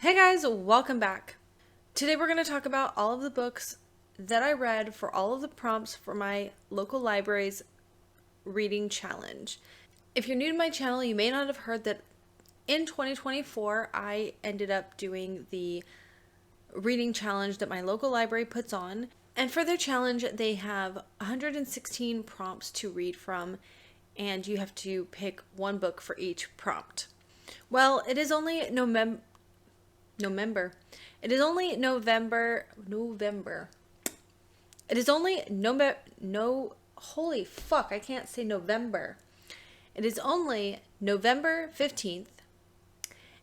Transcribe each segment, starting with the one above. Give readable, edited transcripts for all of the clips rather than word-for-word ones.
Hey guys, welcome back. Today we're going to talk about all of the books that I read for all of the prompts for my local library's reading challenge. If you're new to my channel, you may not have heard that in 2024 I ended up doing the reading challenge that my local library puts on. And for their challenge, they have 116 prompts to read from, and you have to pick one book for each prompt. Well, it is only November. It is only November. It is only holy fuck, I can't say November. It is only November 15th,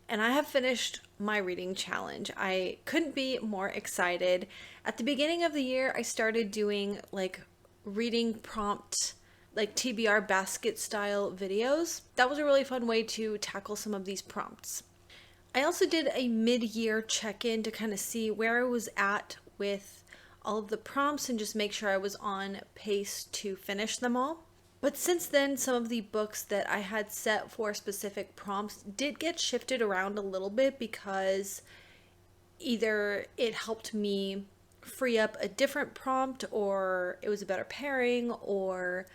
and I have finished my reading challenge. I couldn't be more excited. At the beginning of the year, I started doing like reading prompt, like TBR basket style videos. That was a really fun way to tackle some of these prompts. I also did a mid-year check-in to kind of see where I was at with all of the prompts and just make sure I was on pace to finish them all. But since then, some of the books that I had set for specific prompts did get shifted around a little bit because either it helped me free up a different prompt, or it was a better pairing, or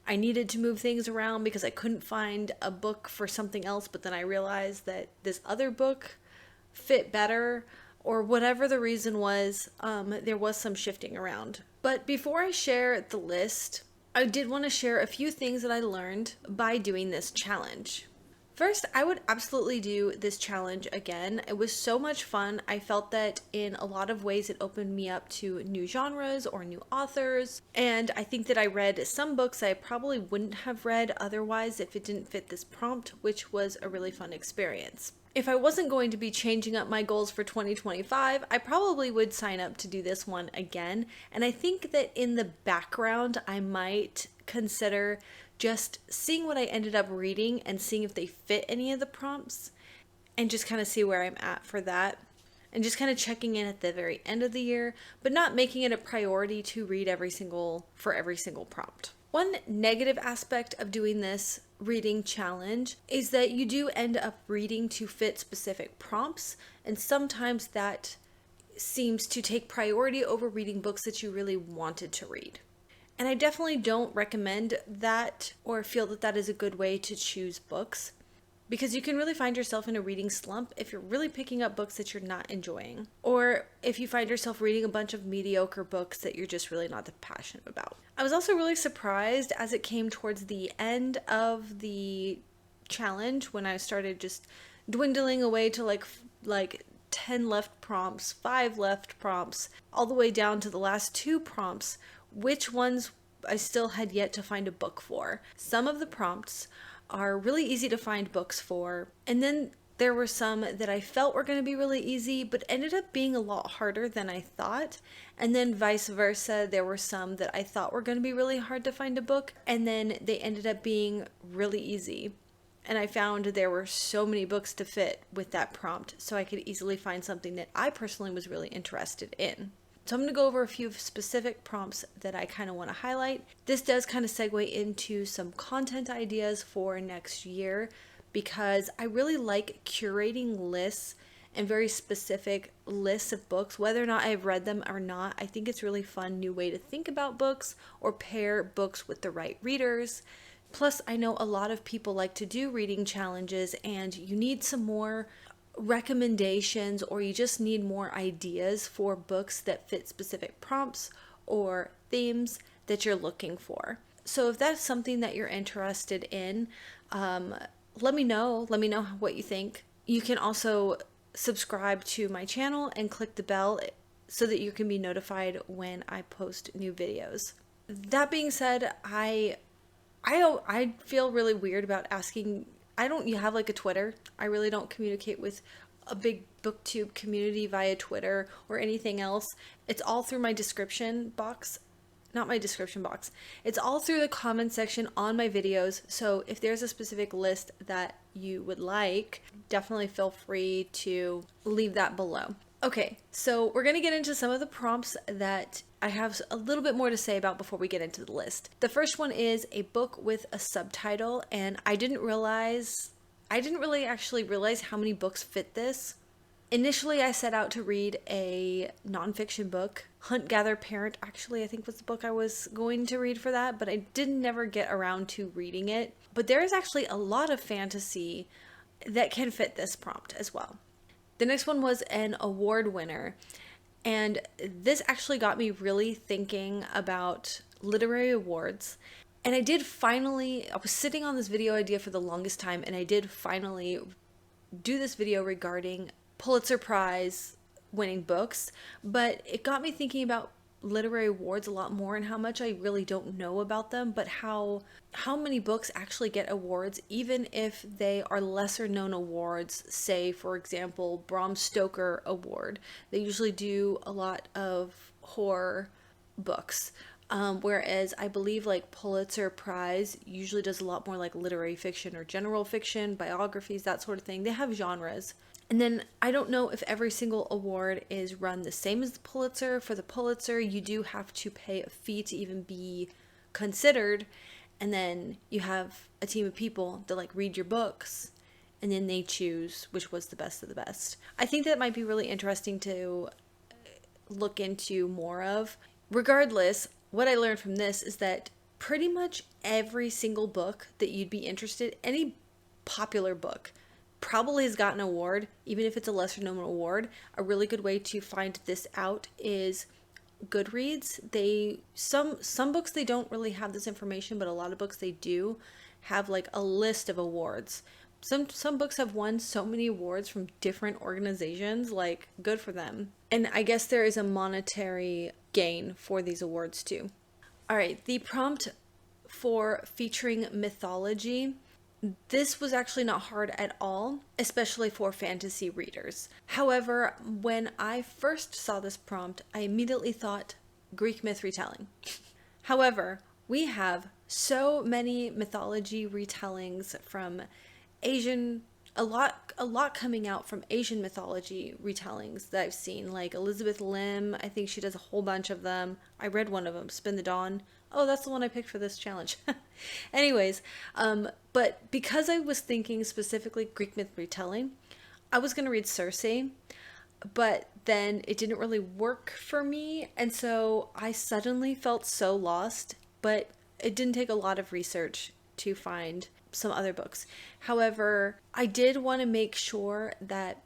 I needed to move things around because I couldn't find a book for something else, but then I realized that this other book fit better, or whatever the reason was, there was some shifting around. But before I share the list, I did want to share a few things that I learned by doing this challenge. First, I would absolutely do this challenge again. It was so much fun. I felt that in a lot of ways it opened me up to new genres or new authors. And I think that I read some books I probably wouldn't have read otherwise if it didn't fit this prompt, which was a really fun experience. If I wasn't going to be changing up my goals for 2025, I probably would sign up to do this one again. And I think that in the background, I might consider just seeing what I ended up reading and seeing if they fit any of the prompts, and just kind of see where I'm at for that. And just kind of checking in at the very end of the year, but not making it a priority to read every single prompt. One negative aspect of doing this reading challenge is that you do end up reading to fit specific prompts, and sometimes that seems to take priority over reading books that you really wanted to read. And I definitely don't recommend that or feel that that is a good way to choose books, because you can really find yourself in a reading slump if you're really picking up books that you're not enjoying, or if you find yourself reading a bunch of mediocre books that you're just really not that passionate about. I was also really surprised as it came towards the end of the challenge, when I started just dwindling away to like 10 left prompts, 5 left prompts, all the way down to the last 2 prompts, which ones I still had yet to find a book for. Some of the prompts are really easy to find books for, and then there were some that I felt were going to be really easy but ended up being a lot harder than I thought, and then vice versa. There were some that I thought were going to be really hard to find a book, and then they ended up being really easy. And I found there were so many books to fit with that prompt, so I could easily find something that I personally was really interested in. So I'm going to go over a few specific prompts that I kind of want to highlight. This does kind of segue into some content ideas for next year, because I really like curating lists and very specific lists of books, whether or not I've read them or not. I think it's a really fun new way to think about books or pair books with the right readers. Plus, I know a lot of people like to do reading challenges, and you need some more recommendations, or you just need more ideas for books that fit specific prompts or themes that you're looking for. So if that's something that you're interested in, let me know what you think. You can also subscribe to my channel and click the bell so that you can be notified when I post new videos. That being said, I feel really weird about asking. You have like a Twitter. I really don't communicate with a big booktube community via Twitter or anything else. It's all through my description box. Not my description box. It's all through the comment section on my videos. So if there's a specific list that you would like, definitely feel free to leave that below. Okay, so we're going to get into some of the prompts that I have a little bit more to say about before we get into the list. The first one is a book with a subtitle, and I didn't really actually realize how many books fit this. Initially, I set out to read a nonfiction book. Hunt, Gather, Parent, actually, I think was the book I was going to read for that, but I did never get around to reading it. But there is actually a lot of fantasy that can fit this prompt as well. The next one was an award winner. And this actually got me really thinking about literary awards. And I was sitting on this video idea for the longest time, and I did finally do this video regarding Pulitzer Prize winning books, but it got me thinking about literary awards a lot more and how much I really don't know about them, but how many books actually get awards, even if they are lesser known awards. Say, for example, Bram Stoker Award. They usually do a lot of horror books. Whereas I believe like Pulitzer Prize usually does a lot more like literary fiction or general fiction, biographies, that sort of thing. They have genres. And then I don't know if every single award is run the same as the Pulitzer. For the Pulitzer, you do have to pay a fee to even be considered. And then you have a team of people that like read your books, and then they choose which was the best of the best. I think that might be really interesting to look into more of. Regardless, what I learned from this is that pretty much every single book that you'd be interested, any popular book, probably has gotten an award, even if it's a lesser known award. A really good way to find this out is Goodreads. Some books they don't really have this information, but a lot of books they do have like a list of awards. Some books have won so many awards from different organizations, like good for them. And I guess there is a monetary gain for these awards too. All right, the prompt for featuring mythology. This was actually not hard at all, especially for fantasy readers. However, when I first saw this prompt, I immediately thought Greek myth retelling. However, we have so many mythology retellings from Asian, a lot coming out from Asian mythology retellings that I've seen, like Elizabeth Lim. I think she does a whole bunch of them. I read one of them, Spin the Dawn. Oh, that's the one I picked for this challenge. Anyways, but because I was thinking specifically Greek myth retelling, I was going to read Circe, but then it didn't really work for me, and so I suddenly felt so lost, but it didn't take a lot of research to find some other books. However, I did want to make sure that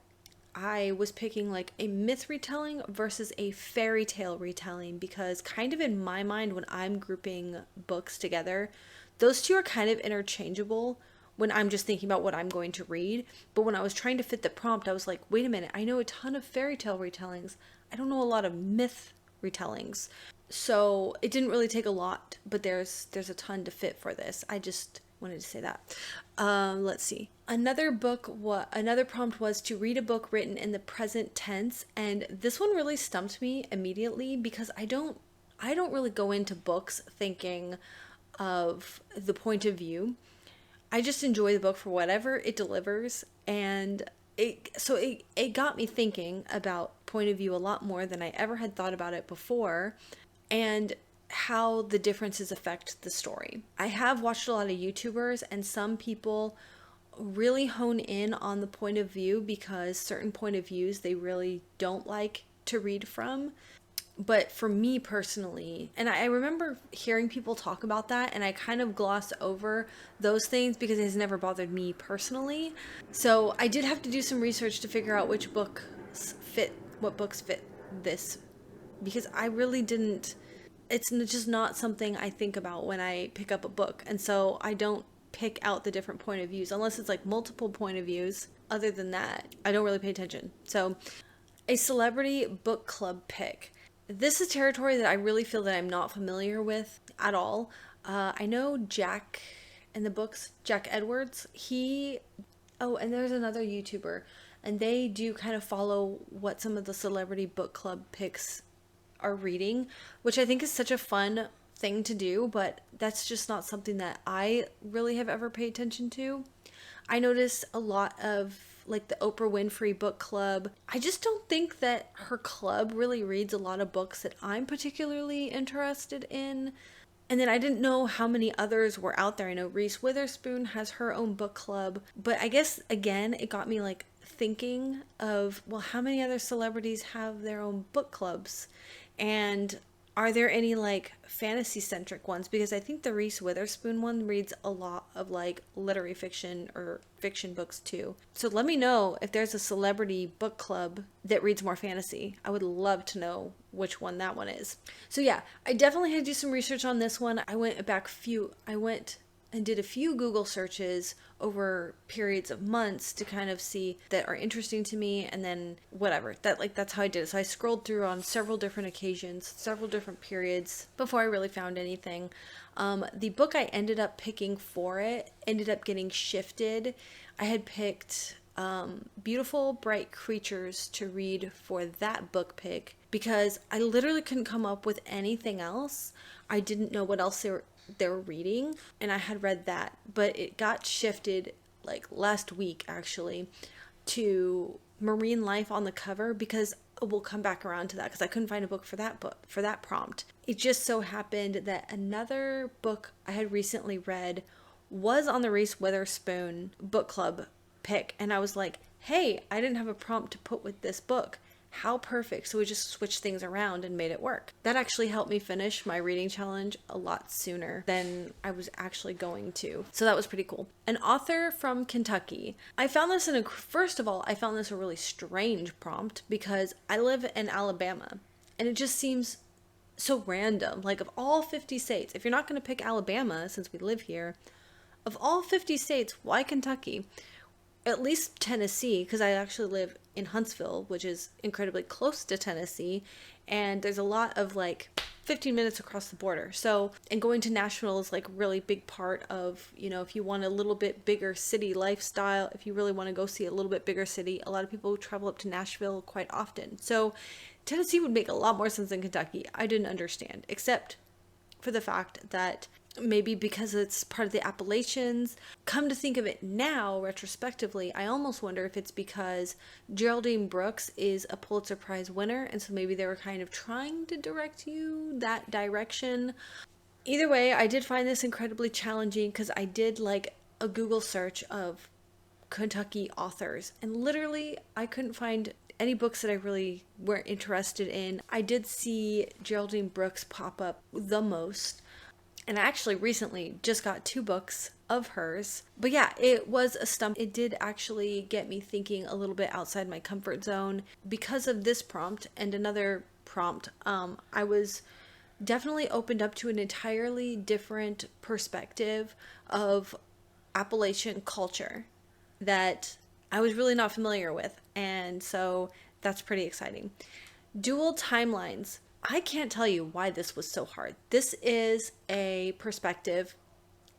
I was picking like a myth retelling versus a fairy tale retelling, because kind of in my mind when I'm grouping books together, those two are kind of interchangeable when I'm just thinking about what I'm going to read. But when I was trying to fit the prompt, I was like, wait a minute, I know a ton of fairy tale retellings. I don't know a lot of myth retellings. So it didn't really take a lot, but there's a ton to fit for this. I just wanted to say that. Let's see. Another prompt was to read a book written in the present tense, and this one really stumped me immediately because I don't really go into books thinking of the point of view. I just enjoy the book for whatever it delivers, and it got me thinking about point of view a lot more than I ever had thought about it before, and how the differences affect the story. I have watched a lot of YouTubers, and some people really hone in on the point of view because certain point of views they really don't like to read from. But for me personally, and I remember hearing people talk about that, and I kind of glossed over those things because it has never bothered me personally. So I did have to do some research to figure out what books fit this, because I really didn't. It's just not something I think about when I pick up a book. And so I don't pick out the different point of views unless it's like multiple point of views. Other than that, I don't really pay attention. So a celebrity book club pick. This is territory that I really feel that I'm not familiar with at all. I know Jack in the books, Jack Edwards. And there's another YouTuber, and they do kind of follow what some of the celebrity book club picks are reading, which I think is such a fun thing to do, but that's just not something that I really have ever paid attention to. I notice a lot of like the Oprah Winfrey book club. I just don't think that her club really reads a lot of books that I'm particularly interested in. And then I didn't know how many others were out there. I know Reese Witherspoon has her own book club, but I guess again it got me like thinking of, well, how many other celebrities have their own book clubs? And are there any like fantasy centric ones? Because I think the Reese Witherspoon one reads a lot of like literary fiction or fiction books too. So let me know if there's a celebrity book club that reads more fantasy. I would love to know which one that one is. So yeah, I definitely had to do some research on this one. I went and did a few Google searches over periods of months to kind of see that are interesting to me, and then whatever. That's how I did it. So I scrolled through on several different occasions, several different periods before I really found anything. The book I ended up picking for it ended up getting shifted. I had picked Beautiful Bright Creatures to read for that book pick because I literally couldn't come up with anything else. I didn't know what else they were reading, and I had read that, but it got shifted like last week actually to Marine Life on the Cover, because we'll come back around to that because I couldn't find a book for that prompt. It just so happened that another book I had recently read was on the Reese Witherspoon book club pick, and I was like, hey, I didn't have a prompt to put with this book. How perfect. So we just switched things around and made it work. That actually helped me finish my reading challenge a lot sooner than I was actually going to. So that was pretty cool. An author from Kentucky. First of all, I found this a really strange prompt because I live in Alabama and it just seems so random. Like, of all 50 states, if you're not going to pick Alabama since we live here, of all 50 states, why Kentucky? At least Tennessee, because I actually live in Huntsville, which is incredibly close to Tennessee, and there's a lot of like 15 minutes across the border. So, and going to Nashville is like really big part of, if you want a little bit bigger city lifestyle, if you really want to go see a little bit bigger city, a lot of people travel up to Nashville quite often. So Tennessee would make a lot more sense than Kentucky. I didn't understand, except for the fact that maybe because it's part of the Appalachians. Come to think of it now, retrospectively, I almost wonder if it's because Geraldine Brooks is a Pulitzer Prize winner, and so maybe they were kind of trying to direct you that direction. Either way, I did find this incredibly challenging because I did like a Google search of Kentucky authors, and literally I couldn't find any books that I really were interested in. I did see Geraldine Brooks pop up the most. And I actually recently just got 2 books of hers. But yeah, it was a stump. It did actually get me thinking a little bit outside my comfort zone. Because of this prompt and another prompt, I was definitely opened up to an entirely different perspective of Appalachian culture that I was really not familiar with. And so that's pretty exciting. Dual timelines. I can't tell you why this was so hard. This is a perspective.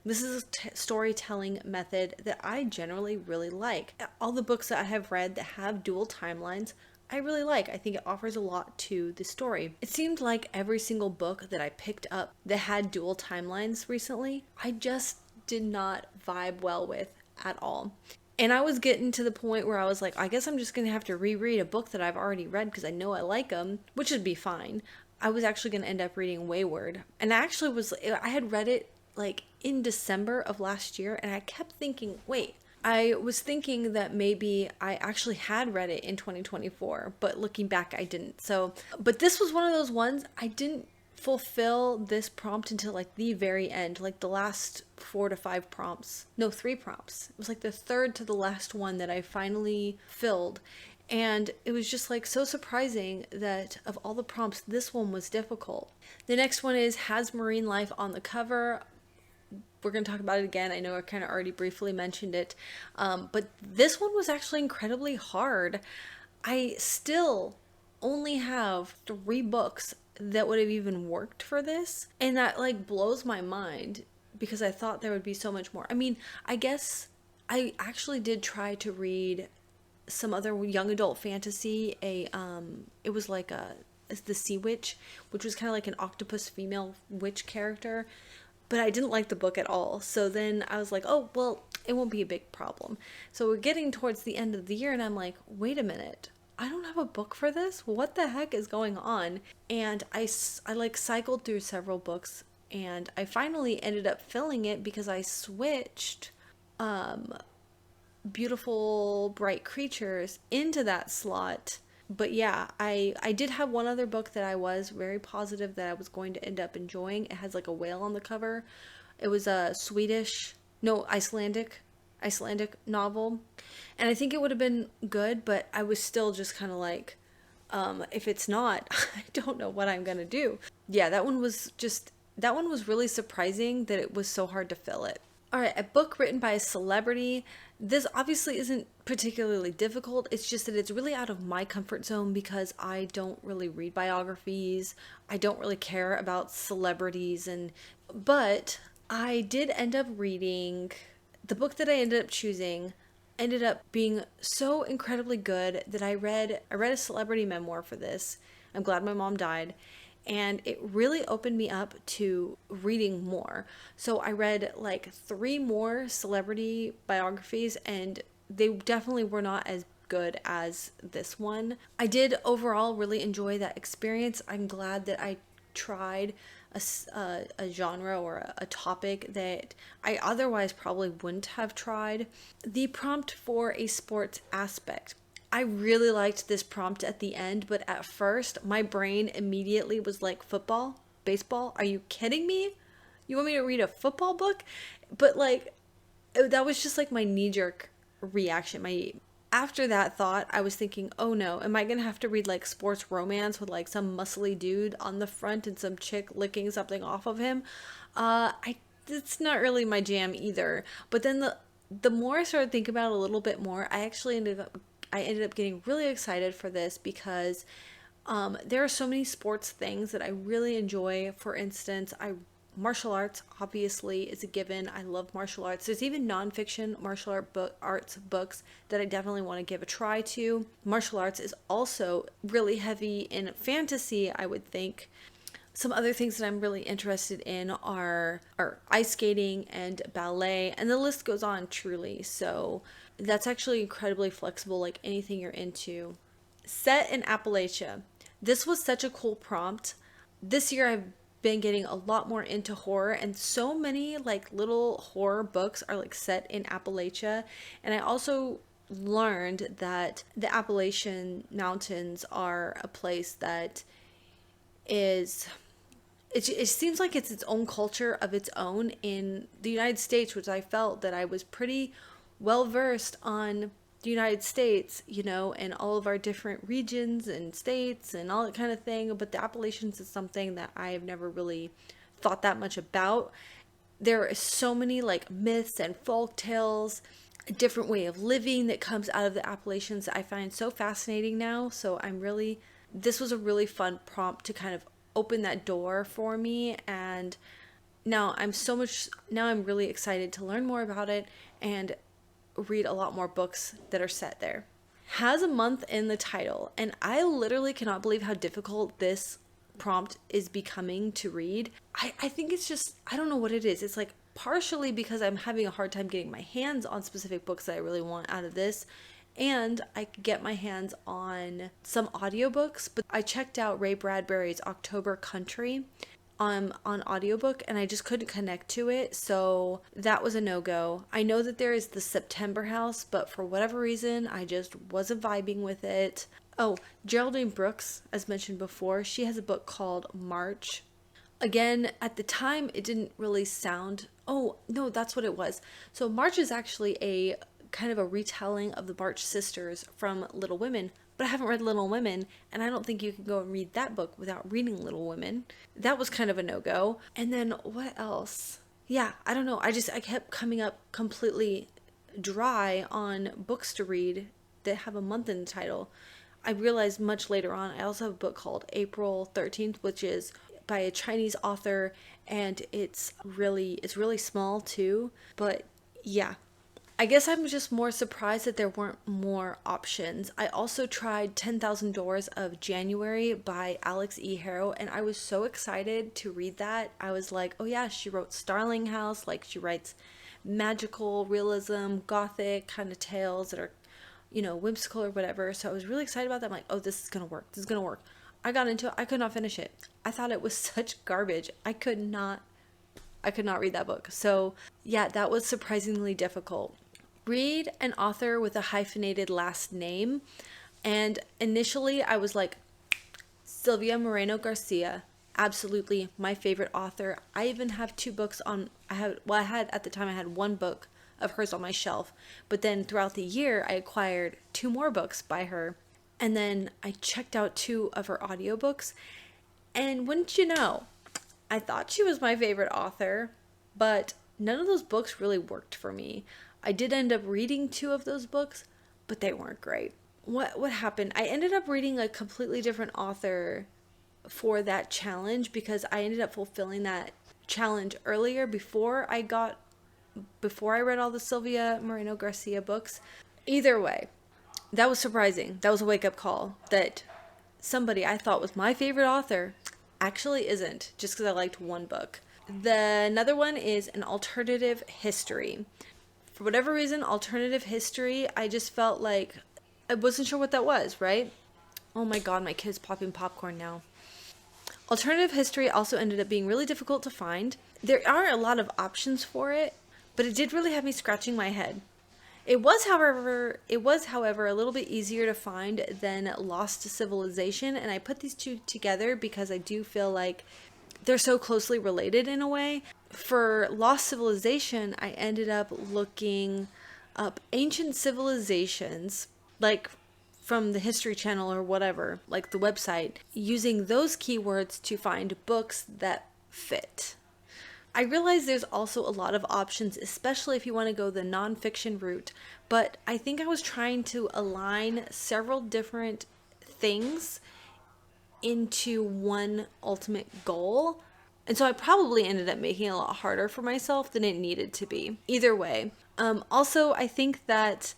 This is a storytelling method that I generally really like. All the books that I have read that have dual timelines, I really like. I think it offers a lot to the story. It seemed like every single book that I picked up that had dual timelines recently, I just did not vibe well with at all. And I was getting to the point where I was like, I guess I'm just going to have to reread a book that I've already read because I know I like them, which would be fine. I was actually going to end up reading Wayward. And I had read it like in December of last year, and I kept thinking, wait, I was thinking that maybe I actually had read it in 2024, but looking back, I didn't. But this was one of those ones I didn't fulfill this prompt until like the very end, like the last 4 to 5 prompts. No, 3 prompts. It was like the third to the last one that I finally filled. And it was just like so surprising that of all the prompts, this one was difficult. The next one is Has Marine Life on the Cover. We're going to talk about it again. I know I kind of already briefly mentioned it. But this one was actually incredibly hard. I still only have 3 books that would have even worked for this, and that like blows my mind because I thought there would be so much more. I mean, I guess I actually did try to read some other young adult fantasy. It was like The Sea Witch, which was kind of like an octopus female witch character, but I didn't like the book at all. So then I was like, oh well, it won't be a big problem. So we're getting towards the end of the year, and I'm like, wait a minute, I don't have a book for this? What the heck is going on? And I like cycled through several books, and I finally ended up filling it because I switched beautiful, bright creatures into that slot. But yeah, I did have one other book that I was very positive that I was going to end up enjoying. It has like a whale on the cover. It was a Swedish, no, Icelandic novel. And I think it would have been good, but I was still just kind of like, if it's not, I don't know what I'm gonna do. Yeah, that one was really surprising that it was so hard to fill it. All right, a book written by a celebrity. This obviously isn't particularly difficult. It's just that it's really out of my comfort zone because I don't really read biographies. I don't really care about celebrities but I did end up reading the book that I ended up choosing ended up being so incredibly good that I read a celebrity memoir for this. I'm glad my mom died, and it really opened me up to reading more. So I read like 3 more celebrity biographies, and they definitely were not as good as this one. I did overall really enjoy that experience. I'm glad that I tried a genre or a topic that I otherwise probably wouldn't have tried. The prompt for a sports aspect. I really liked this prompt at the end, but at first my brain immediately was like, football, baseball, are you kidding me? You want me to read a football book? But like, that was just like my knee-jerk reaction. My After that thought, I was thinking, oh no, am I gonna have to read like sports romance with like some muscly dude on the front and some chick licking something off of him? It's not really my jam either. But then the more I started thinking about it a little bit more, I ended up getting really excited for this because there are so many sports things that I really enjoy. For instance, martial arts obviously is a given. I love martial arts. There's even nonfiction arts books that I definitely want to give a try to. Martial arts is also really heavy in fantasy, I would think. Some other things that I'm really interested in are ice skating and ballet, and the list goes on truly. So that's actually incredibly flexible, like anything you're into. Set in Appalachia. This was such a cool prompt. This year I've been getting a lot more into horror, and so many like little horror books are like set in Appalachia. And I also learned that the Appalachian Mountains are a place that is it seems like it's its own culture of its own in the United States, which I felt that I was pretty well versed on the United States, you know, and all of our different regions and states and all that kind of thing. But the Appalachians is something that I have never really thought that much about. There are so many like myths and folk tales, a different way of living that comes out of the Appalachians that I find so fascinating now. So this was a really fun prompt to kind of open that door for me, and now I'm really excited to learn more about it and read a lot more books that are set there. Has a month in the title, and I literally cannot believe how difficult this prompt is becoming to read. I think it's just, I don't know what it is. It's like partially because I'm having a hard time getting my hands on specific books that I really want out of this, and I could get my hands on some audiobooks, but I checked out Ray Bradbury's October Country on audiobook, and I just couldn't connect to it, so that was a no-go. I know that there is the September House, but for whatever reason, I just wasn't vibing with it. Oh, Geraldine Brooks, as mentioned before, she has a book called March. Again, at the time, it didn't really sound... Oh, no, that's what it was. So March is actually a kind of a retelling of the March sisters from Little Women, but I haven't read Little Women, and I don't think you can go and read that book without reading Little Women. That was kind of a no-go. And then what else? Yeah, I don't know. I kept coming up completely dry on books to read that have a month in the title. I realized much later on, I also have a book called April 13th, which is by a Chinese author, and it's really small too. But yeah, I guess I'm just more surprised that there weren't more options. I also tried 10,000 Doors of January by Alex E. Harrow, and I was so excited to read that. I was like, oh yeah, she wrote Starling House, like she writes magical realism, gothic kind of tales that are, you know, whimsical or whatever. So I was really excited about that. I'm like, oh, this is gonna work. This is gonna work. I got into it. I could not finish it. I thought it was such garbage. I could not read that book. So yeah, that was surprisingly difficult. Read an author with a hyphenated last name. And initially I was like, Sylvia Moreno Garcia, absolutely my favorite author. I even have 2 books on, I had at the time, I had 1 book of hers on my shelf. But then throughout the year, I acquired 2 more books by her. And then I checked out 2 of her audiobooks. And wouldn't you know, I thought she was my favorite author, but none of those books really worked for me. I did end up reading 2 of those books, but they weren't great. What happened? I ended up reading a completely different author for that challenge because I ended up fulfilling that challenge earlier before I read all the Sylvia Moreno Garcia books. Either way, that was surprising. That was a wake-up call that somebody I thought was my favorite author actually isn't, just because I liked 1 book. Another one is an alternative history. For whatever reason, alternative history, I just felt like I wasn't sure what that was, right? Oh my god, my kid's popping popcorn now. Alternative history also ended up being really difficult to find. There are a lot of options for it, but it did really have me scratching my head. It was, however, a little bit easier to find than Lost Civilization, and I put these 2 together because I do feel like they're so closely related in a way. For Lost Civilization, I ended up looking up ancient civilizations, like from the History Channel or whatever, like the website, using those keywords to find books that fit. I realize there's also a lot of options, especially if you want to go the nonfiction route, but I think I was trying to align several different things into one ultimate goal. And so I probably ended up making it a lot harder for myself than it needed to be. Either way. Also, I think that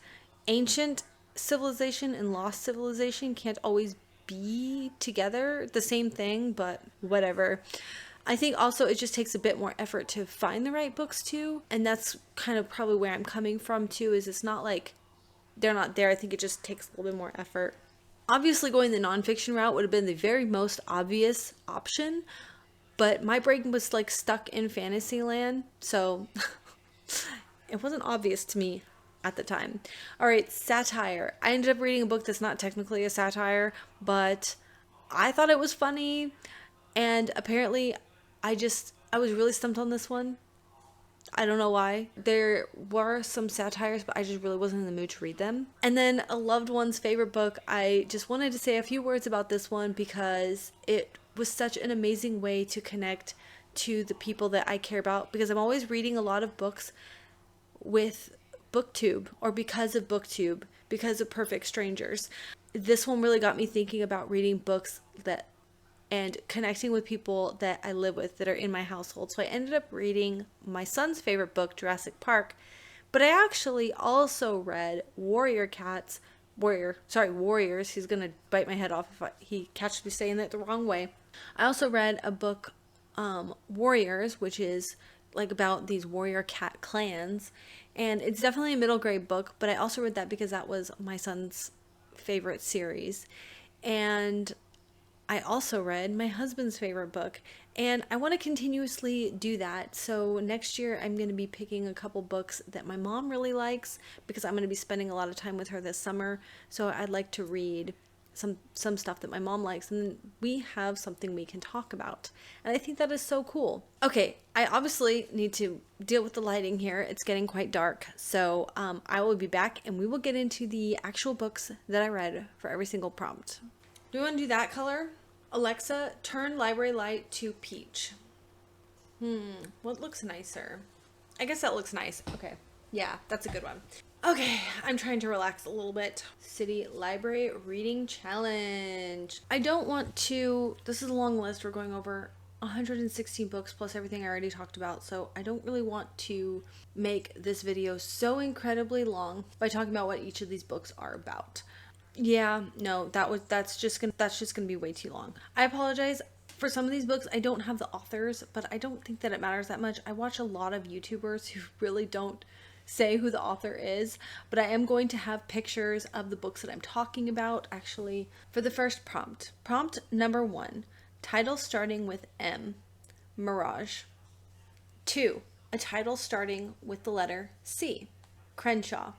ancient civilization and lost civilization can't always be together the same thing, but whatever. I think also it just takes a bit more effort to find the right books too, and that's kind of probably where I'm coming from too, is it's not like they're not there. I think it just takes a little bit more effort. Obviously going the nonfiction route would have been the very most obvious option, but my brain was like stuck in Fantasyland, so it wasn't obvious to me at the time. All right, satire. I ended up reading a book that's not technically a satire, but I thought it was funny, and apparently I was really stumped on this one. I don't know why. There were some satires, but I just really wasn't in the mood to read them. And then a loved one's favorite book. I just wanted to say a few words about this one because it was such an amazing way to connect to the people that I care about, because I'm always reading a lot of books with booktube or because of booktube, because of Perfect Strangers. This one really got me thinking about reading books and connecting with people that I live with that are in my household. So I ended up reading my son's favorite book, Jurassic Park, but I actually also read Warriors. He's gonna bite my head off if he catches me saying that the wrong way. I also read a book, Warriors, which is like about these warrior cat clans, and it's definitely a middle grade book, but I also read that because that was my son's favorite series. And I also read my husband's favorite book, and I want to continuously do that. So next year I'm going to be picking a couple books that my mom really likes, because I'm going to be spending a lot of time with her this summer. So I'd like to read some stuff that my mom likes, and then we have something we can talk about. And I think that is so cool. Okay, I obviously need to deal with the lighting here. It's getting quite dark. So I will be back and we will get into the actual books that I read for every single prompt. Do you want to do that color? Alexa, turn library light to peach. What looks nicer? I guess that looks nice. Okay. Yeah, that's a good one. Okay, I'm trying to relax a little bit. City Library Reading Challenge. I don't want to, this is a long list. We're going over 116 books plus everything I already talked about, so I don't really want to make this video so incredibly long by talking about what each of these books are about. Yeah, no, that's just gonna be way too long. I apologize. For some of these books, I don't have the authors, but I don't think that it matters that much. I watch a lot of YouTubers who really don't say who the author is, but I am going to have pictures of the books that I'm talking about, actually, for the first prompt. Prompt number 1, title starting with M, Mirage. 2, a title starting with the letter C, Crenshaw.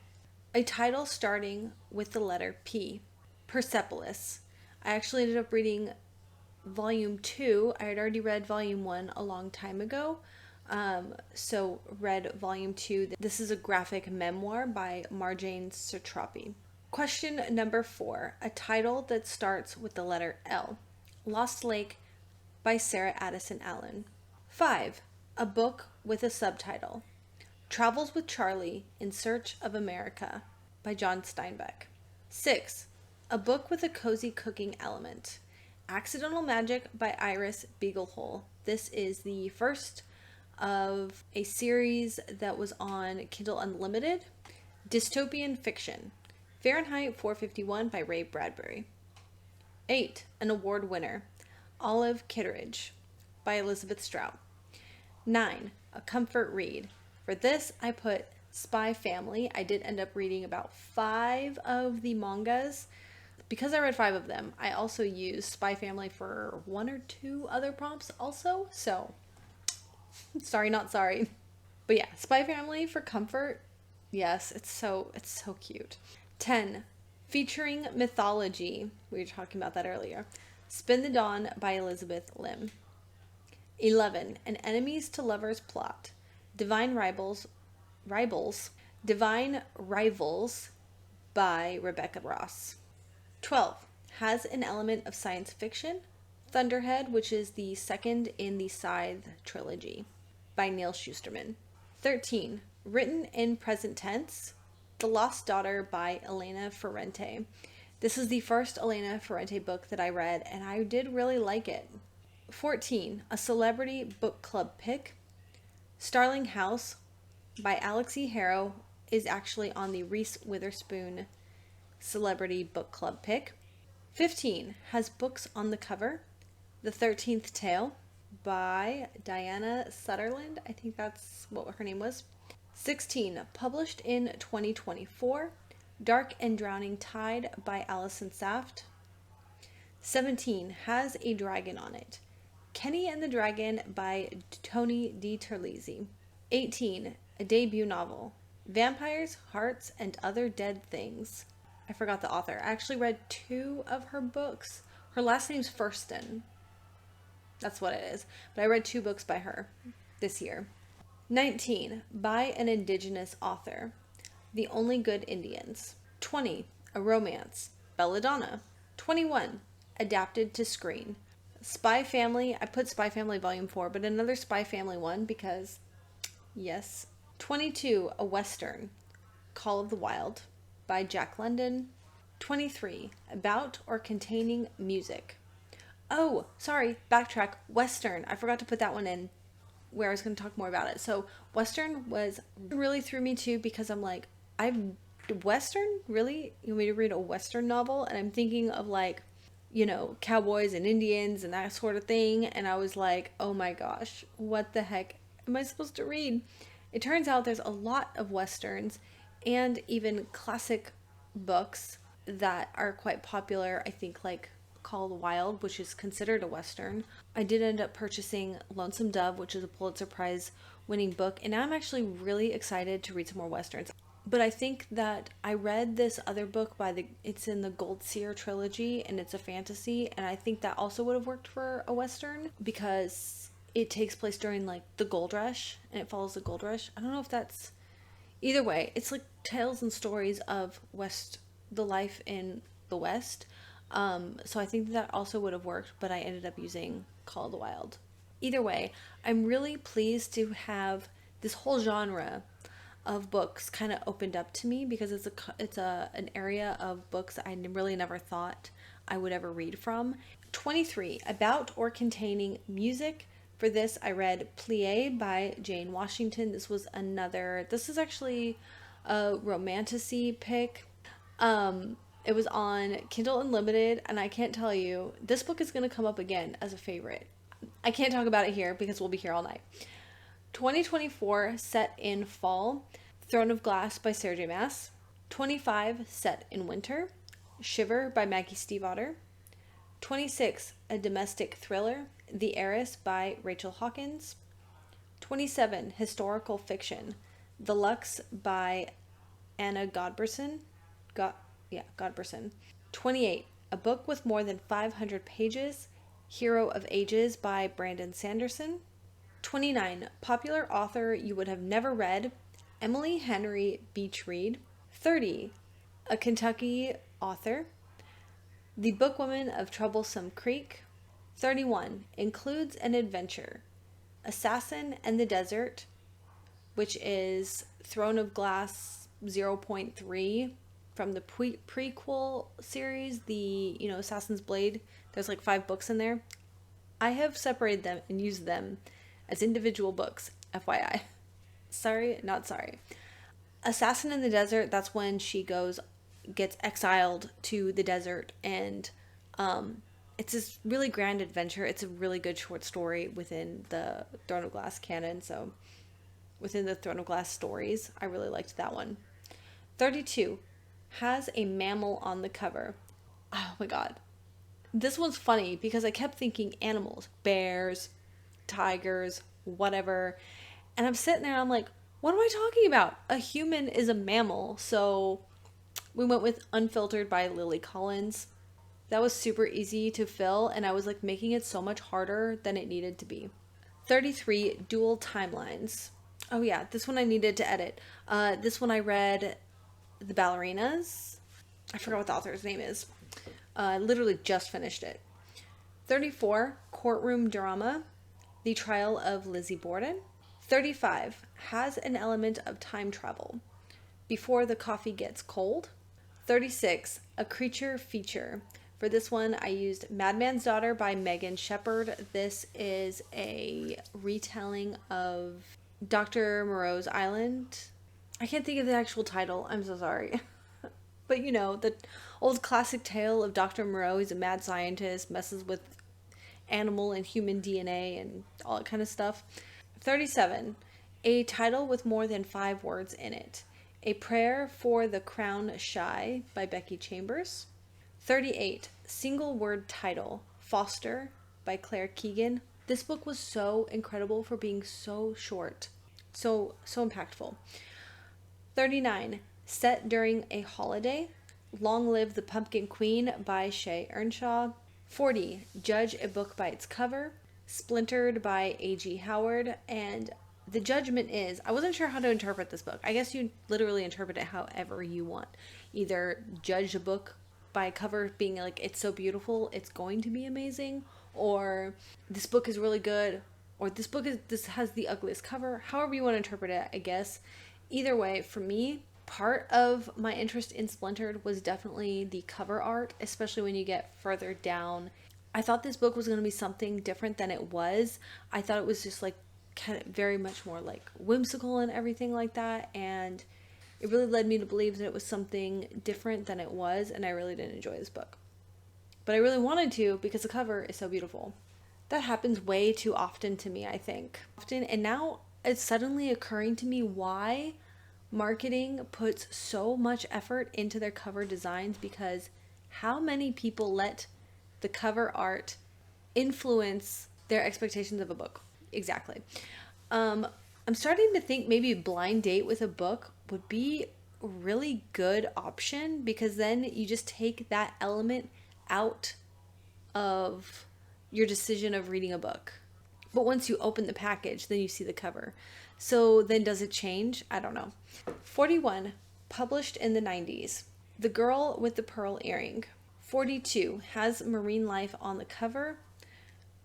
A title starting with the letter P. Persepolis. I actually ended up reading volume 2. I had already read volume 1 a long time ago. So read volume 2. This is a graphic memoir by Marjane Satrapi. Question number 4. A title that starts with the letter L. Lost Lake by Sarah Addison Allen. 5. A book with a subtitle. Travels with Charlie in Search of America by John Steinbeck. 6. A book with a cozy cooking element. Accidental Magic by Iris Beaglehole. This is the first of a series that was on Kindle Unlimited. Dystopian fiction. Fahrenheit 451 by Ray Bradbury. 8. An award winner. Olive Kitteridge by Elizabeth Strout. 9. A comfort read. For this, I put Spy Family. I did end up reading about 5 of the mangas. Because I read 5 of them, I also used Spy Family for 1 or 2 other prompts also. So, sorry, not sorry. But yeah, Spy Family for comfort. Yes, it's so cute. 10. Featuring mythology. We were talking about that earlier. Spin the Dawn by Elizabeth Lim. 11. An enemies to lovers plot. Divine Rivals by Rebecca Ross. 12. Has an element of science fiction. Thunderhead, which is the second in the Scythe trilogy by Neil Shusterman. 13. Written in present tense. The Lost Daughter by Elena Ferrante. This is the first Elena Ferrante book that I read, and I did really like it. 14. A celebrity book club pick. Starling House by Alexi Harrow is actually on the Reese Witherspoon celebrity book club pick. 15. Has books on the cover. The 13th Tale by Diana Sutherland. I think that's what her name was. 16. Published in 2024. Dark and Drowning Tide by Alison Saft. 17. Has a dragon on it. Kenny and the Dragon by Tony DiTerlizzi. 18. A debut novel. Vampires, Hearts, and Other Dead Things. I forgot the author. I actually read 2 of her books. Her last name's Furston. That's what it is. But I read 2 books by her this year. 19. By an indigenous author. The Only Good Indians. 20. A romance. Belladonna. 21. Adapted to screen. Spy Family. I put Spy Family Volume 4, but another Spy Family one because, yes. 22. A western. Call of the Wild by Jack London. 23. About or containing music. Oh, sorry, backtrack. Western. I forgot to put that one in where I was going to talk more about it. So Western really threw me too because I'm like, Western? Really? You want me to read a Western novel? And I'm thinking of like, cowboys and Indians and that sort of thing. And I was like, oh my gosh, what the heck am I supposed to read? It turns out there's a lot of Westerns and even classic books that are quite popular. I think like Call of the Wild, which is considered a Western. I did end up purchasing Lonesome Dove, which is a Pulitzer Prize winning book, and now I'm actually really excited to read some more Westerns. But I think that I read this other book it's in the Gold Seer trilogy, and it's a fantasy, and I think that also would have worked for a Western because it takes place during like the Gold Rush, and it follows the Gold Rush. I don't know if that's... Either way, it's like tales and stories of the life in the West. So I think that also would have worked, but I ended up using Call of the Wild. Either way, I'm really pleased to have this whole genre of books kind of opened up to me because it's an area of books I really never thought I would ever read from. 23. About or containing music. For this, I read Plie by Jane Washington. This is actually a romantasy pick. It was on Kindle Unlimited, and I can't tell you, this book is going to come up again as a favorite. I can't talk about it here because we'll be here all night. 2024, set in fall. Throne of Glass by Sarah J. Maas. 25, set in winter. Shiver by Maggie Stiefvater. 26, a domestic thriller. The Heiress by Rachel Hawkins. 27, historical fiction. The Lux by Anna Godberson. Godberson. 28. A book with more than 500 pages. Hero of Ages by Brandon Sanderson. 29. Popular author you would have never read. Emily Henry Beach Reed. 30. A Kentucky author. The Bookwoman of Troublesome Creek. 31. Includes an adventure. Assassin and the Desert, which is Throne of Glass 0.3 from the prequel series, the, Assassin's Blade. There's like 5 books in there. I have separated them and used them as individual books, FYI. Sorry, not sorry. Assassin in the Desert, that's when she gets exiled to the desert, and it's this really grand adventure. It's a really good short story within the Throne of Glass canon, so within the Throne of Glass stories, I really liked that one. 32. Has a mammal on the cover. Oh my god. This one's funny because I kept thinking animals, bears, tigers, whatever. And I'm sitting there and I'm like, what am I talking about? A human is a mammal. So we went with Unfiltered by Lily Collins. That was super easy to fill, and I was like making it so much harder than it needed to be. 33. Dual Timelines. Oh yeah, this one I needed to edit. This one I read The Ballerinas. I forgot what the author's name is. I literally just finished it. 34. Courtroom Drama. The Trial of Lizzie Borden. 35. Has an element of time travel. Before the Coffee Gets Cold. 36. A Creature Feature. For this one, I used Madman's Daughter by Megan Shepherd. This is a retelling of Dr. Moreau's Island. I can't think of the actual title. I'm so sorry. But the old classic tale of Dr. Moreau. He's a mad scientist, messes with animal and human DNA and all that kind of stuff. 37. A title with more than 5 words in it. A Prayer for the Crown Shy by Becky Chambers. 38. Single word title. Foster by Claire Keegan. This book was so incredible for being so short. So impactful. 39. Set during a holiday. Long Live the Pumpkin Queen by Shay Earnshaw. 40. Judge a book by its cover. Splintered by A.G. Howard. And the judgment is, I wasn't sure how to interpret this book. I guess you literally interpret it however you want. Either judge a book by cover being like, it's so beautiful, it's going to be amazing, or this book is really good, or this has the ugliest cover. However you want to interpret it, I guess. Either way, for me, part of my interest in Splintered was definitely the cover art, especially when you get further down. I thought this book was going to be something different than it was. I thought it was just like kind of very much more like whimsical and everything like that, and it really led me to believe that it was something different than it was, and I really didn't enjoy this book. But I really wanted to because the cover is so beautiful. That happens way too often to me, I think. And now it's suddenly occurring to me why marketing puts so much effort into their cover designs, because how many people let the cover art influence their expectations of a book? Exactly. I'm starting to think maybe a blind date with a book would be a really good option, because then you just take that element out of your decision of reading a book. But once you open the package, then you see the cover. So then does it change? I don't know. 41. Published in the 90s. The Girl with the Pearl Earring. 42. Has marine life on the cover.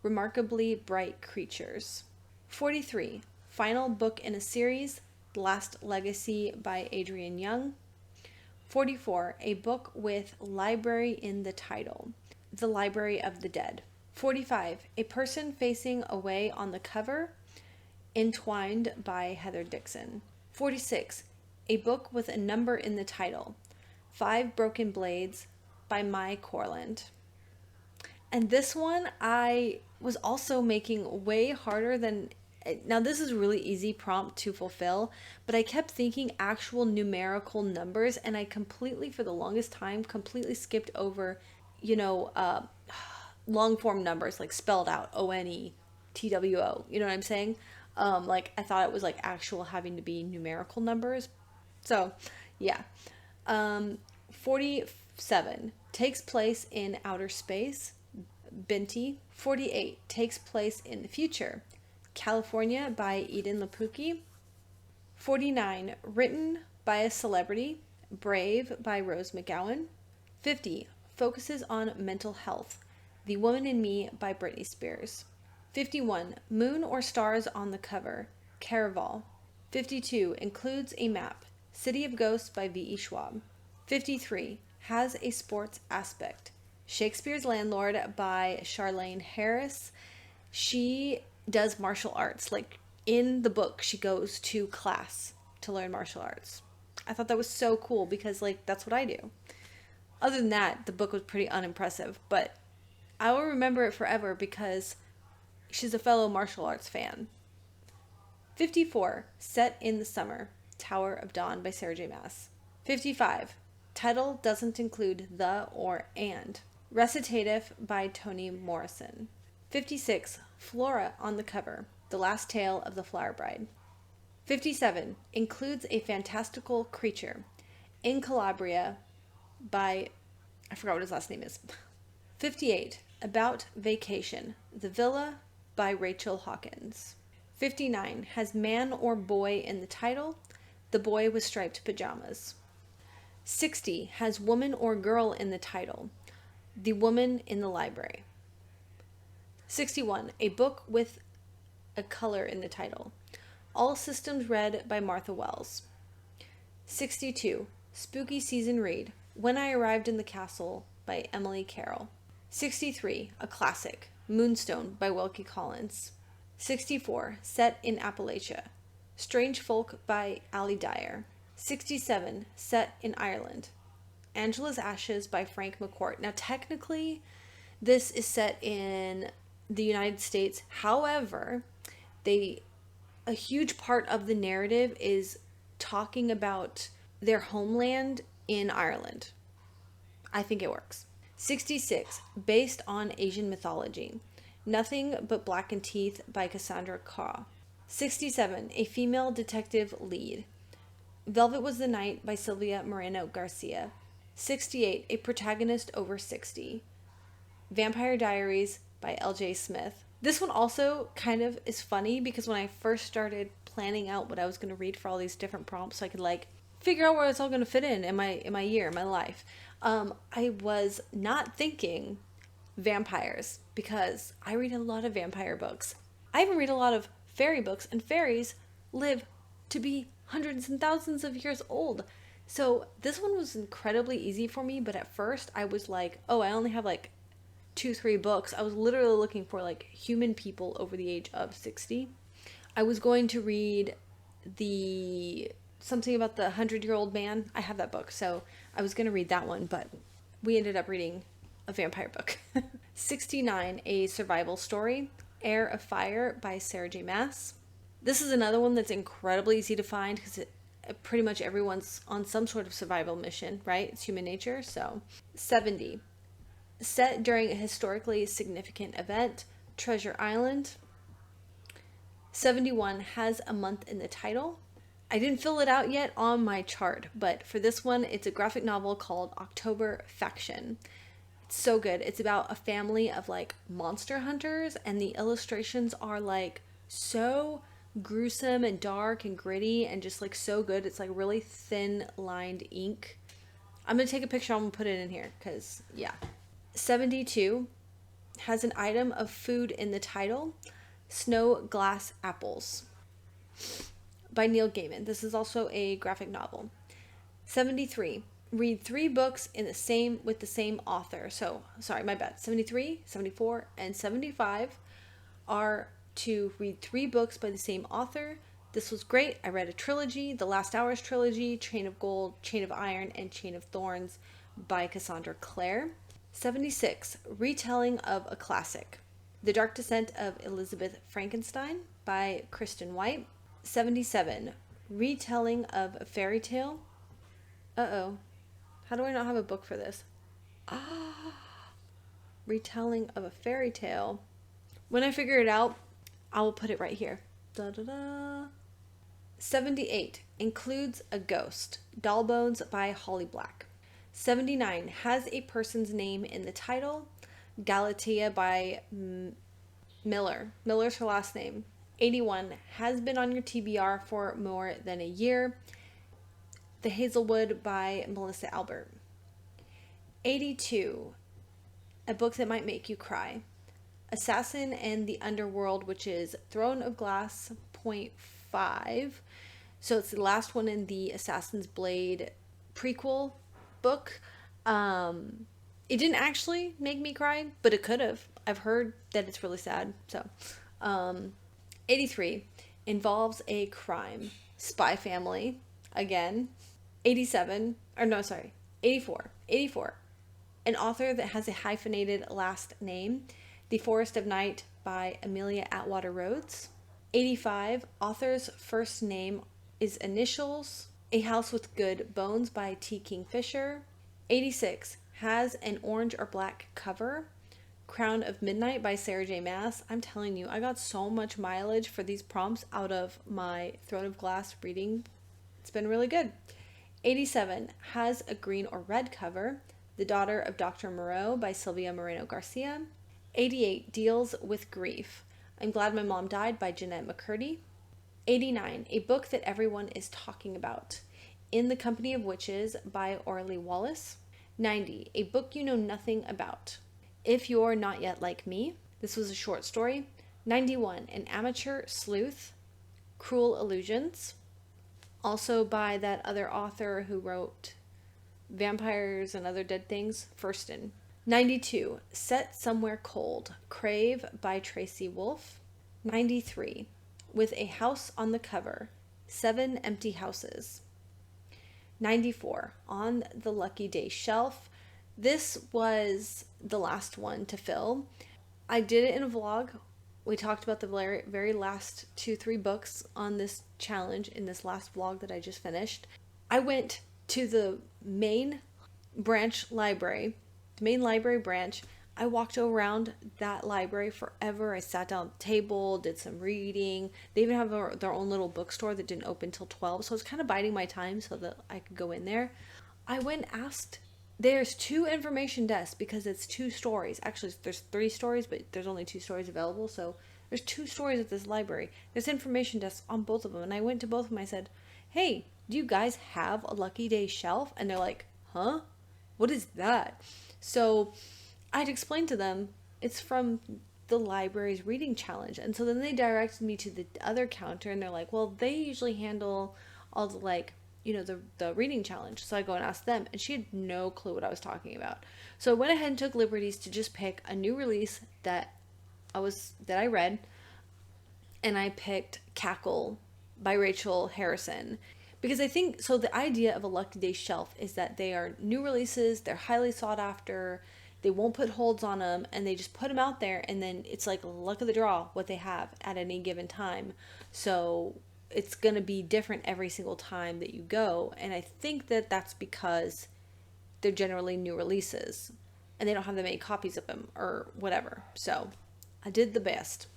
Remarkably Bright Creatures. 43. Final book in a series. The Last Legacy by Adrienne Young. 44. A book with library in the title. The Library of the Dead. 45. A person facing away on the cover. Entwined by Heather Dixon. 46. A book with a number in the title. 5 Broken Blades by Mai Corland. And this one I was also making way harder than... Now this is really easy prompt to fulfill, but I kept thinking actual numerical numbers, and I completely, for the longest time, completely skipped over, long form numbers, like spelled out, O-N-E-T-W-O, you know what I'm saying? I thought it was like actual having to be numerical numbers. So Yeah. 47 takes place in outer space. Binti. 48 takes place in the future. California by Eden Lapuki. 49 written by a celebrity. Brave by Rose McGowan. 50 focuses on mental health. The Woman in Me by Britney Spears. 51 Moon or Stars on the Cover. Caraval. 52 includes a map. City of Ghosts by V.E. Schwab. 53 has a sports aspect. Shakespeare's Landlord by Charlene Harris. She does martial arts. Like in the book, she goes to class to learn martial arts. I thought that was so cool because like that's what I do. Other than that, the book was pretty unimpressive, but I will remember it forever because she's a fellow martial arts fan. 54 set in the summer. Tower of Dawn by Sarah J. Maas. 55 title doesn't include the or and. Recitative by Toni Morrison. 56 Flora on the cover. The Last Tale of the Flower Bride. 57 includes a fantastical creature. In Calabria by, I forgot what his last name is. 58 About Vacation. The Villa by Rachel Hawkins. 59 has man or boy in the title. The Boy with Striped Pajamas. 60 has woman or girl in the title. The Woman in the Library. 61 a book with a color in the title. All Systems Read by Martha Wells. 62 spooky season read. When I Arrived in the Castle by Emily Carroll. 63 a classic. Moonstone by Wilkie Collins. 64 set in Appalachia. Strange Folk by Ali Dyer. 67 set in Ireland. Angela's Ashes by Frank McCourt. Now technically this is set in the United States. However, a huge part of the narrative is talking about their homeland in Ireland. I think it works. 66 based on Asian mythology. Nothing But Blackened Teeth by Cassandra Khaw. 67 a female detective lead. Velvet Was the Night by Sylvia Moreno Garcia. 68 a protagonist over 60. Vampire Diaries by L.J. Smith. This one also kind of is funny because when I first started planning out what I was going to read for all these different prompts so I could like figure out where it's all going to fit in my year, my life, I was not thinking vampires because I read a lot of vampire books. I even read a lot of fairy books, and fairies live to be hundreds and thousands of years old. So this one was incredibly easy for me, but at first I was like, oh, I only have like 2-3 books. I was literally looking for like human people over the age of 60. I was going to read something about the 100-year-old man. I have that book, so I was going to read that one, but we ended up reading a vampire book. 69 a survival story. Heir of Fire by Sarah J. Maas. This is another one that's incredibly easy to find because pretty much everyone's on some sort of survival mission, right? It's human nature. So 70 set during a historically significant event. Treasure Island. 71 has a month in the title. I didn't fill it out yet on my chart, but for this one, it's a graphic novel called October Faction. It's so good. It's about a family of like monster hunters, and the illustrations are like so gruesome and dark and gritty and just like so good. It's like really thin lined ink. I'm gonna take a picture. I'm gonna put it in here because yeah. 72 has an item of food in the title. Snow Glass Apples by Neil Gaiman. This is also a graphic novel. 73 read 3 books with the same author. So sorry, my bad. 73, 74, and 75 are to read 3 books by the same author. This was great. I read a trilogy, the Last Hours trilogy, Chain of Gold, Chain of Iron, and Chain of Thorns by Cassandra Clare. 76 retelling of a classic. The Dark Descent of Elizabeth Frankenstein by Kristen White. 77 retelling of a fairy tale. How do I not have a book for this? Retelling of a fairy tale. When I figure it out, I will put it right here. Da, da, da. 78, includes a ghost. Doll Bones by Holly Black. 79, has a person's name in the title. Galatea by Miller. Miller's her last name. 81, has been on your TBR for more than a year. The Hazelwood by Melissa Albert. 82, a book that might make you cry. Assassin and the Underworld, which is Throne of Glass .5. So it's the last one in the Assassin's Blade prequel book. It didn't actually make me cry, but it could have. I've heard that it's really sad. So, 83, involves a crime. Spy Family, again. 87, or no, sorry, 84. 84, an author that has a hyphenated last name. The Forest of Night by Amelia Atwater Rhodes. 85, author's first name is initials. A House with Good Bones by T. Kingfisher. 86, has an orange or black cover. Crown of Midnight by Sarah J. Maas. I'm telling you, I got so much mileage for these prompts out of my Throne of Glass reading. It's been really good. 87, has a green or red cover. The Daughter of Dr. Moreau by Sylvia Moreno Garcia. 88, deals with grief. I'm Glad My Mom Died by Jeanette McCurdy. 89, a book that everyone is talking about. In the Company of Witches by Orly Wallace. 90, a book you know nothing about. If You're Not Yet Like Me. This was a short story. 91, an amateur sleuth. Cruel Illusions. Also by that other author who wrote Vampires and Other Dead Things, Furston. 92, Set Somewhere Cold. Crave by Tracy Wolff. 93, With a House on the Cover. 7 Empty Houses. 94, On the Lucky Day Shelf. This was the last one to fill. I did it in a vlog. We talked about the very last 2-3 books on this challenge in this last vlog that I just finished. I went to the main branch library, the main library branch. I walked around that library forever. I sat down at the table, did some reading. They even have their own little bookstore that didn't open till 12, so I was kind of biding my time so that I could go in there. I went and asked. There's 2 information desks because it's 2 stories. Actually, there's 3 stories, but there's only 2 stories available. So there's 2 stories at this library. There's information desks on both of them. And I went to both of them. I said, hey, do you guys have a Lucky Day shelf? And they're like, huh? What is that? So I'd explained to them it's from the library's reading challenge. And so then they directed me to the other counter. And they're like, well, they usually handle all the the reading challenge. So I go and ask them, and she had no clue what I was talking about. So I went ahead and took liberties to just pick a new release that I read, and I picked Cackle by Rachel Harrison. Because I think, so the idea of a Lucky Day shelf is that they are new releases, they're highly sought after, they won't put holds on them, and they just put them out there, and then it's like luck of the draw what they have at any given time. So it's going to be different every single time that you go. And I think that that's because they're generally new releases and they don't have that many copies of them or whatever. So I did the best.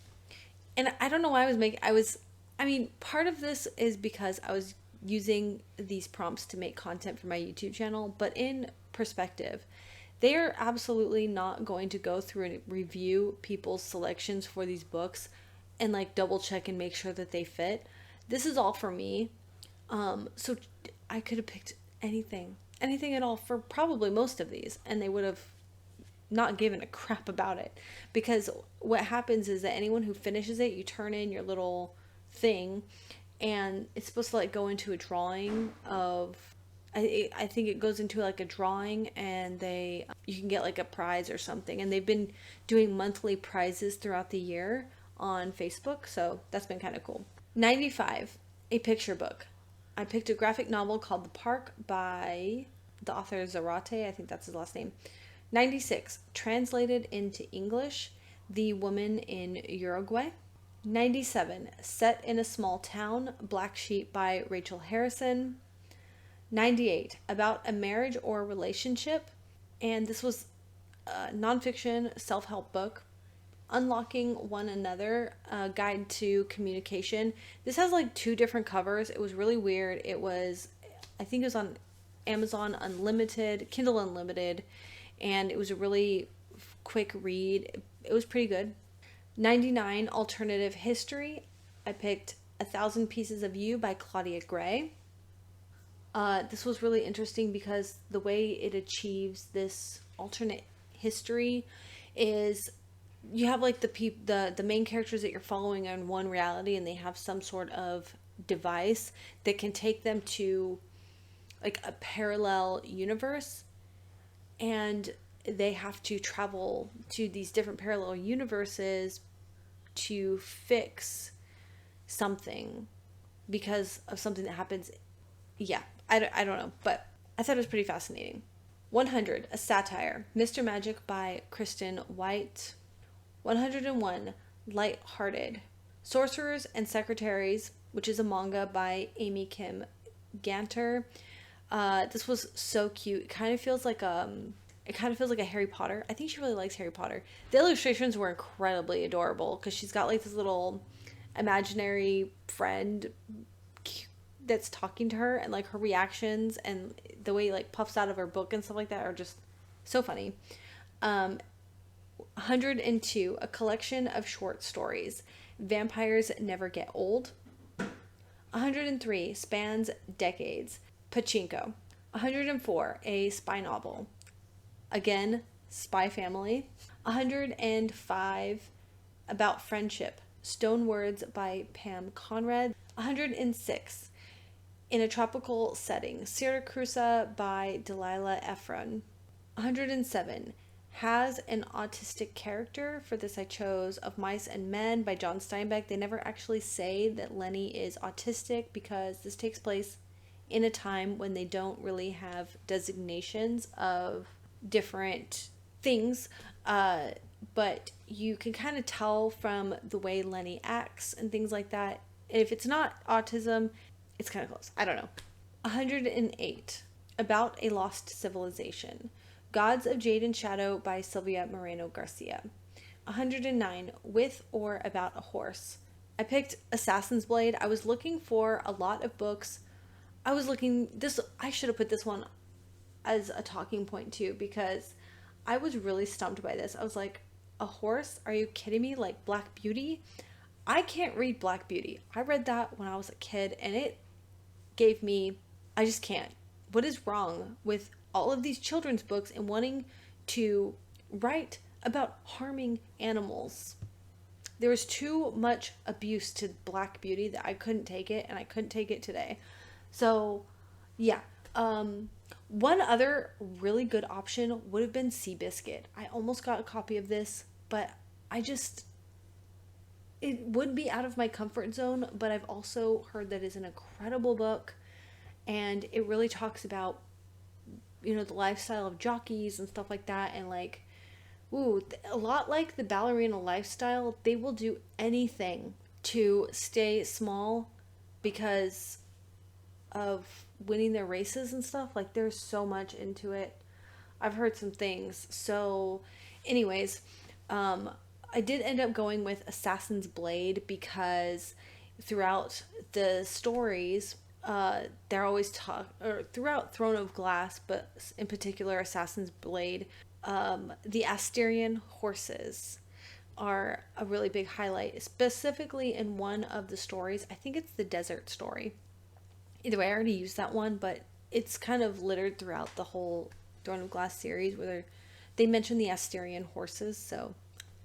And I don't know why part of this is because I was using these prompts to make content for my YouTube channel, but in perspective, they are absolutely not going to go through and review people's selections for these books and like double check and make sure that they fit. This is all for me. So I could have picked anything at all for probably most of these, and they would have not given a crap about it. Because what happens is that anyone who finishes it, you turn in your little thing, and it's supposed to like go into a drawing of, I think it goes into like a drawing, and you can get like a prize or something. And they've been doing monthly prizes throughout the year on Facebook, so that's been kind of cool. 95, a picture book. I picked a graphic novel called The Park by the author Zarate, I think that's his last name. 96, translated into English, The Woman in Uruguay. 97, Set in a Small Town, Black Sheep by Rachel Harrison. 98, About a Marriage or Relationship, and this was a nonfiction self-help book. Unlocking One Another, a Guide to Communication. This has like 2 different covers. It was really weird. It was, I think it was on Amazon Unlimited, Kindle Unlimited, and it was a really quick read. It was pretty good. 99 Alternative History. I picked A Thousand Pieces of You by Claudia Gray. This was really interesting because the way it achieves this alternate history is you have like the main characters that you're following in one reality, and they have some sort of device that can take them to like a parallel universe, and they have to travel to these different parallel universes to fix something because of something that happens. Yeah, I don't know, but I thought it was pretty fascinating. 100, A Satire, Mr. Magic by Kristen White. 101, Light-Hearted, Sorcerers and Secretaries, which is a manga by Amy Kim Ganter. This was so cute. It kind of feels like a Harry Potter. I think she really likes Harry Potter. The illustrations were incredibly adorable because she's got like this little imaginary friend that's talking to her, and like her reactions and the way like puffs out of her book and stuff like that are just so funny. 102, A Collection of Short Stories, Vampires Never Get Old. 103, Spans Decades, Pachinko. 104, A Spy Novel, again, Spy Family. 105, About Friendship, Stone Words by Pam Conrad. 106, In a Tropical Setting, Syracuse by Delilah Ephron. 107, Has an Autistic Character. For this I chose Of Mice and Men by John Steinbeck. They never actually say that Lenny is autistic because this takes place in a time when they don't really have designations of different things, but you can kind of tell from the way Lenny acts and things like that. If it's not autism, it's kind of close. I don't know. 108, About a Lost Civilization, Gods of Jade and Shadow by Sylvia Moreno Garcia. 109, With or About a Horse. I picked Assassin's Blade. I was looking for a lot of books. I should have put this one as a talking point too, because I was really stumped by this. I was like, a horse? Are you kidding me? Like Black Beauty? I can't read Black Beauty. I read that when I was a kid, and it gave me, I just can't. What is wrong with all of these children's books and wanting to write about harming animals? There was too much abuse to Black Beauty that I couldn't take it, and I couldn't take it today. So, yeah. One other really good option would have been Seabiscuit. I almost got a copy of this, but it would be out of my comfort zone, but I've also heard that it's an incredible book, and it really talks about, the lifestyle of jockeys and stuff like that, and like, a lot like the ballerina lifestyle. They will do anything to stay small because of winning their races and stuff. Like, there's so much into it. I've heard some things. So anyways, I did end up going with Assassin's Blade because throughout the stories, they're always throughout Throne of Glass, but in particular Assassin's Blade, the Asturian horses are a really big highlight, specifically in one of the stories. I think it's the desert story. Either way, I already used that one, but it's kind of littered throughout the whole Throne of Glass series where they mention the Asturian horses, so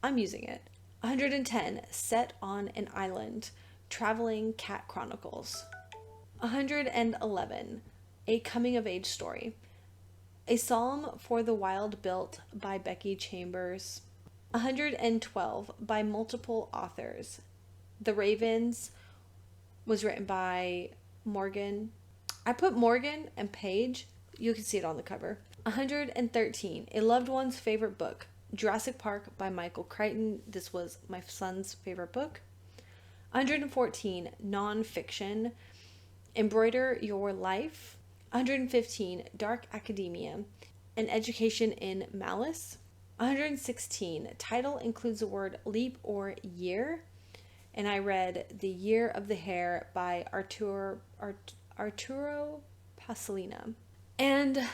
I'm using it. 110, Set on an Island, Traveling Cat Chronicles. 111, A Coming of Age Story, A Psalm for the Wild Built by Becky Chambers. 112, by multiple authors. The Ravens was written by Morgan. I put Morgan and Paige. You can see it on the cover. 113, A Loved One's Favorite Book, Jurassic Park by Michael Crichton. This was my son's favorite book. 114, Nonfiction, Embroider Your Life. 115, Dark Academia, An Education in Malice. 116. Title includes the word leap or year. And I read The Year of the Hare by Arturo Pasolina. And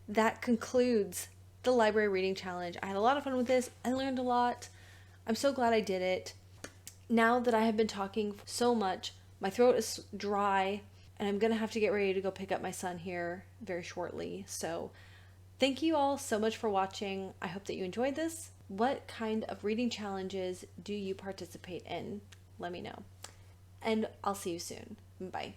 that concludes the library reading challenge. I had a lot of fun with this. I learned a lot. I'm so glad I did it. Now that I have been talking so much, my throat is dry, and I'm going to have to get ready to go pick up my son here very shortly. So thank you all so much for watching. I hope that you enjoyed this. What kind of reading challenges do you participate in? Let me know. And I'll see you soon. Bye.